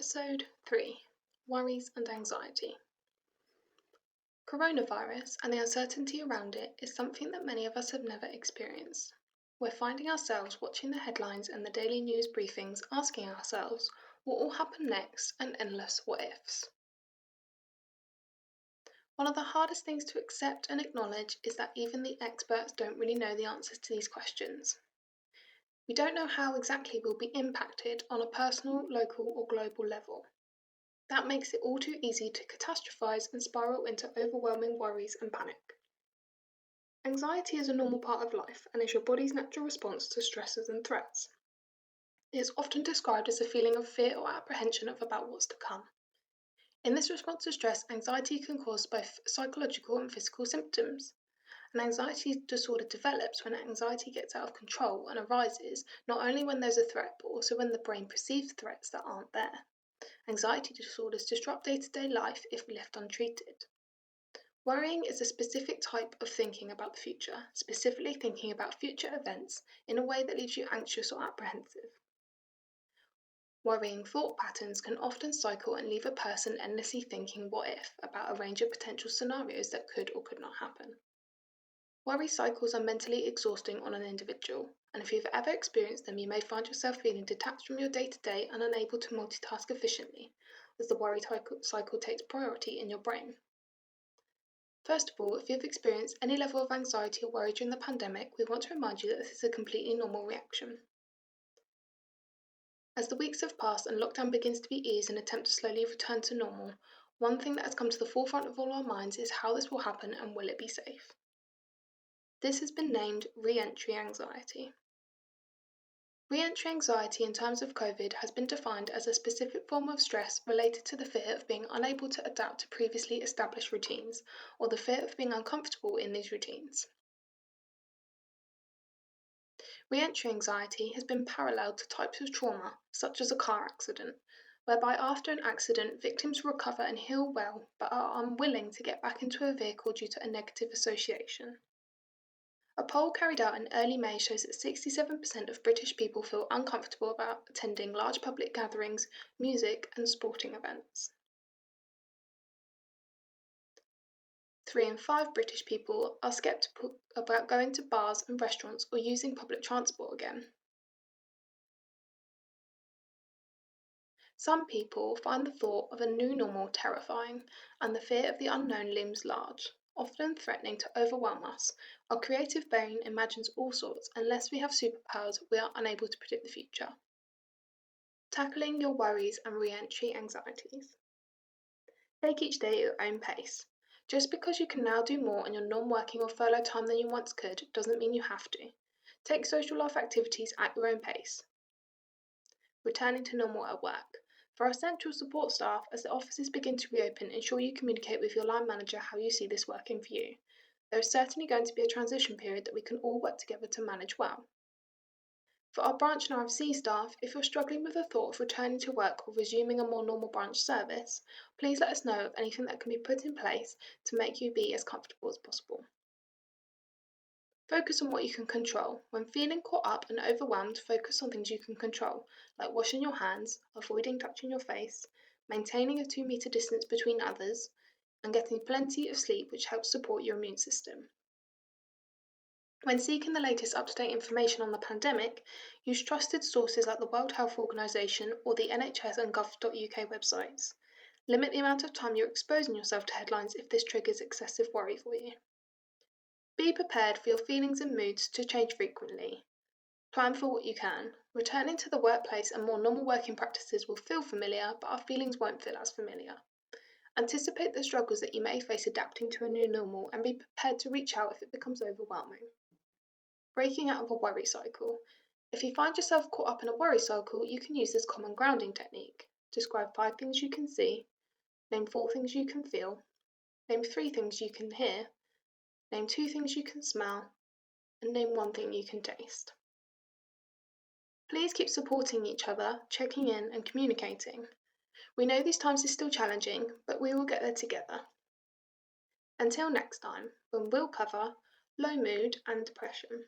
Episode 3 Worries and Anxiety. Coronavirus and the uncertainty around it is something that many of us have never experienced. We're finding ourselves watching the headlines and the daily news briefings, asking ourselves what will happen next and endless what ifs. One of the hardest things to accept and acknowledge is that even the experts don't really know the answers to these questions. We don't know how exactly we'll be impacted on a personal, local, or global level. That makes it all too easy to catastrophize and spiral into overwhelming worries and panic. Anxiety is a normal part of life and is your body's natural response to stresses and threats. It is often described as a feeling of fear or apprehension about what's to come. In this response to stress, anxiety can cause both psychological and physical symptoms. An anxiety disorder develops when anxiety gets out of control and arises not only when there's a threat but also when the brain perceives threats that aren't there. Anxiety disorders disrupt day-to-day life if left untreated. Worrying is a specific type of thinking about the future, specifically thinking about future events in a way that leaves you anxious or apprehensive. Worrying thought patterns can often cycle and leave a person endlessly thinking what if about a range of potential scenarios that could or could not happen. Worry cycles are mentally exhausting on an individual, and if you've ever experienced them, you may find yourself feeling detached from your day-to-day and unable to multitask efficiently, as the worry cycle takes priority in your brain. First of all, if you've experienced any level of anxiety or worry during the pandemic, we want to remind you that this is a completely normal reaction. As the weeks have passed and lockdown begins to be eased and attempt to slowly return to normal, one thing that has come to the forefront of all our minds is how this will happen and will it be safe. This has been named re-entry anxiety. Re-entry anxiety in terms of COVID has been defined as a specific form of stress related to the fear of being unable to adapt to previously established routines, or the fear of being uncomfortable in these routines. Re-entry anxiety has been paralleled to types of trauma, such as a car accident, whereby after an accident, victims recover and heal well, but are unwilling to get back into a vehicle due to a negative association. A poll carried out in early May shows that 67% of British people feel uncomfortable about attending large public gatherings, music, and sporting events. 3 in 5 British people are sceptical about going to bars and restaurants or using public transport again. Some people find the thought of a new normal terrifying, and the fear of the unknown looms large, often threatening to overwhelm us. Our creative brain imagines all sorts, and unless we have superpowers, we are unable to predict the future. Tackling your worries and re-entry anxieties. Take each day at your own pace. Just because you can now do more on your non-working or furlough time than you once could doesn't mean you have to. Take social life activities at your own pace. Returning to normal at work. For our central support staff, as the offices begin to reopen, ensure you communicate with your line manager how you see this working for you. There is certainly going to be a transition period that we can all work together to manage well. For our branch and RFC staff, if you're struggling with the thought of returning to work or resuming a more normal branch service, please let us know of anything that can be put in place to make you be as comfortable as possible. Focus on what you can control. When feeling caught up and overwhelmed, focus on things you can control, like washing your hands, avoiding touching your face, maintaining a 2-meter distance between others, and getting plenty of sleep, which helps support your immune system. When seeking the latest up-to-date information on the pandemic, use trusted sources like the World Health Organization or the NHS and gov.uk websites. Limit the amount of time you're exposing yourself to headlines if this triggers excessive worry for you. Be prepared for your feelings and moods to change frequently. Plan for what you can. Returning to the workplace and more normal working practices will feel familiar, but our feelings won't feel as familiar. Anticipate the struggles that you may face adapting to a new normal and be prepared to reach out if it becomes overwhelming. Breaking out of a worry cycle. If you find yourself caught up in a worry cycle, you can use this common grounding technique. Describe 5 things you can see, name 4 things you can feel, name 3 things you can hear, name 2 things you can smell, and name 1 thing you can taste. Please keep supporting each other, checking in and communicating. We know these times are still challenging, but we will get there together. Until next time, when we'll cover low mood and depression.